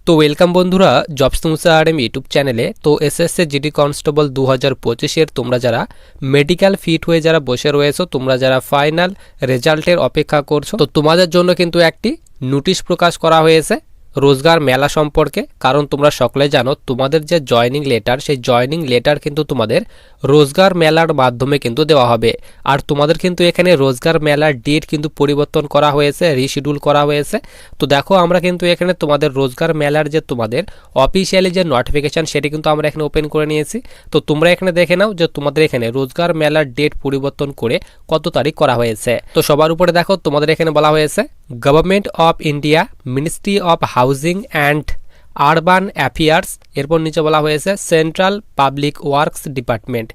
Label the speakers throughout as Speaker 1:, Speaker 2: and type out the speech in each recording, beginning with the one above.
Speaker 1: তো ওয়েলকাম বন্ধুরা jobs তুমসা RM YouTube চ্যানেলে। তো এসএসসি জিডি কনস্টেবল 2025 তোমরা যারা মেডিকেল ফিট হয়ে যারা বসে রয়েছো, তোমরা যারা ফাইনাল রেজাল্টের অপেক্ষা করছো, তো তোমাদের জন্য কিন্তু একটি নোটিশ প্রকাশ করা হয়েছে রোজগার মেলা সম্পর্কে। কারণ তোমরা সকলে জানো তোমাদের যে জয়নিং লেটার, সেই জয়নিং লেটার কিন্তু তোমাদের রোজগার মেলার মাধ্যমে কিন্তু দেওয়া হবে। আর তোমাদের কিন্তু এখানে রোজগার মেলার ডেট কিন্তু পরিবর্তন করা হয়েছে, রিশিডিউল করা হয়েছে। তো দেখো আমরা কিন্তু এখানে তোমাদের রোজগার মেলার যে তোমাদের অফিসিয়ালি যে নোটিফিকেশান সেটি কিন্তু আমরা এখানে ওপেন করে নিয়েছি। তো তোমরা এখানে দেখে নাও যে তোমাদের এখানে রোজগার মেলার ডেট পরিবর্তন করে কত তারিখ করা হয়েছে। তো সবার উপরে দেখো তোমাদের এখানে বলা হয়েছে government of India, ministry of housing and urban affairs. এরপর নিচে বলা হয়েছে সেন্ট্রাল পাবলিক ওয়ার্কস ডিপার্টমেন্ট।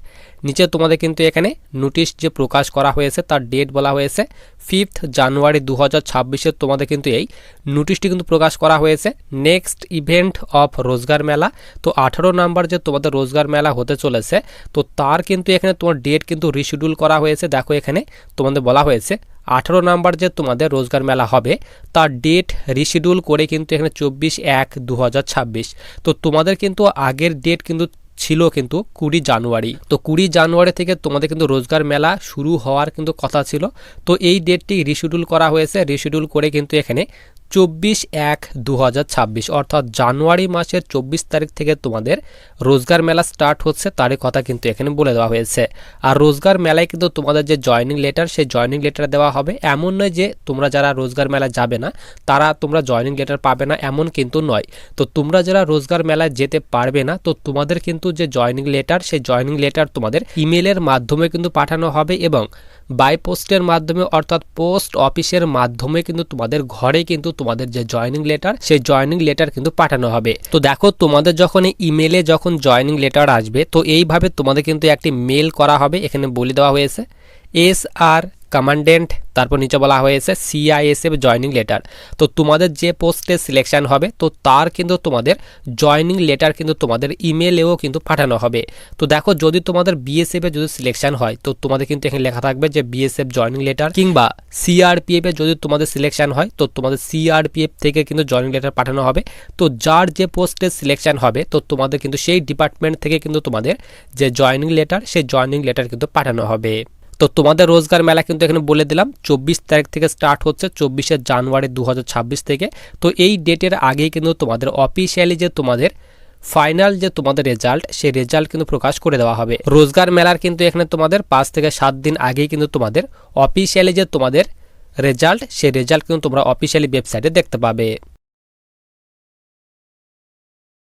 Speaker 1: নিচে তোমাদের কিন্তু এখানে নোটিশ যে প্রকাশ করা হয়েছে তার ডেট বলা হয়েছে 5 জানুয়ারি 2026। তোমাদের কিন্তু এই নোটিশটি কিন্তু প্রকাশ করা হয়েছে। নেক্সট ইভেন্ট অফ রোজগার মেলা, তো 18 নাম্বার যে তোমাদের রোজগার মেলা হতে চলেছে, তো তার কিন্তু এখানে তোমার ডেট কিন্তু রিশিডিউল করা হয়েছে। দেখো এখানে তোমাদের বলা হয়েছে 18 নাম্বার যে তোমাদের রোজগার মেলা হবে তার ডেট রিশিডিউল করে কিন্তু এখানে 24/1/2026। তো তোমাদের কিন্তু আগের ডেট কিন্তু ছিল কিন্তু 20 জানুয়ারি। তো 20 জানুয়ারি থেকে তোমাদের কিন্তু রোজগার মেলা শুরু হওয়ার কিন্তু কথা ছিল। তো এই ডেটটি রিশিডিউল করা হয়েছে, রিশিডিউল করে কিন্তু এখানে 24/1/2026 অর্থাৎ জানুয়ারি মাসের 24 তারিখ থেকে তোমাদের রোজগার মেলা স্টার্ট হচ্ছে, তারই কথা কিন্তু এখানে বলে দেওয়া হয়েছে। আর রোজগার মেলায় কিন্তু তোমাদের যে জয়নিং লেটার, সেই জয়নিং লেটার দেওয়া হবে। এমন নয় যে তোমরা যারা রোজগার মেলায় যাবে না তারা তোমরা জয়নিং লেটার পাবে না, এমন কিন্তু নয়। তো তোমরা যারা রোজগার মেলায় যেতে পারবে না, তো তোমাদের কিন্তু যে জয়নিং লেটার, সেই জয়নিং লেটার তোমাদের ইমেলের মাধ্যমে কিন্তু পাঠানো হবে এবং বাই পোস্টের মাধ্যমে অর্থাৎ পোস্ট অফিসের মাধ্যমে কিন্তু তোমাদের ঘরে কিন্তু তোমাদের যে জয়নিং লেটার, সেই জয়নিং লেটার কিন্তু পাঠানো হবে। তো দেখো তোমাদের যখন এই ইমেলে যখন জয়নিং লেটার আসবে, তো এইভাবে তোমাদের কিন্তু একটি মেল করা হবে। এখানে বলে দেওয়া হয়েছে SR কমান্ডেন্ট, তারপর নিচে বলা হয়েছে CISF জয়নিং লেটার। তো তোমাদের যে পোস্টে সিলেকশন হবে, তো তার কিন্তু তোমাদের জয়নিং লেটার কিন্তু তোমাদের ইমেলেও কিন্তু পাঠানো হবে। তো দেখো যদি তোমাদের BSF এ যদি সিলেকশন হয়, তো তোমাদের কিন্তু এখানে লেখা থাকবে যে BSF জয়নিং লেটার, কিংবা CRPF এ যদি তোমাদের সিলেকশন হয়, তো তোমাদের CRPF থেকে কিন্তু জয়নিং লেটার পাঠানো হবে। তো যার যে পোস্টে সিলেকশন হবে, তো তোমাদের কিন্তু সেই ডিপার্টমেন্ট থেকে কিন্তু তোমাদের যে জয়নিং লেটার, সেই জয়নিং লেটার কিন্তু পাঠানো হবে। তো তোমাদের রোজগার মেলা কিন্তু এখানে বলে দিলাম 24 তারিখ থেকে স্টার্ট হচ্ছে, 24 জানুয়ারি 2026 থেকে। তো এই ডেটের আগেই কিন্তু তোমাদের অফিসিয়ালি যে তোমাদের ফাইনাল যে তোমাদের রেজাল্ট, সেই রেজাল্ট কিন্তু প্রকাশ করে দেওয়া হবে। রোজগার মেলার কিন্তু এখানে তোমাদের 5 থেকে 7 দিন আগেই কিন্তু তোমাদের অফিসিয়ালি যে তোমাদের রেজাল্ট, সেই রেজাল্ট কিন্তু তোমরা অফিসিয়ালি ওয়েবসাইটে দেখতে পাবে।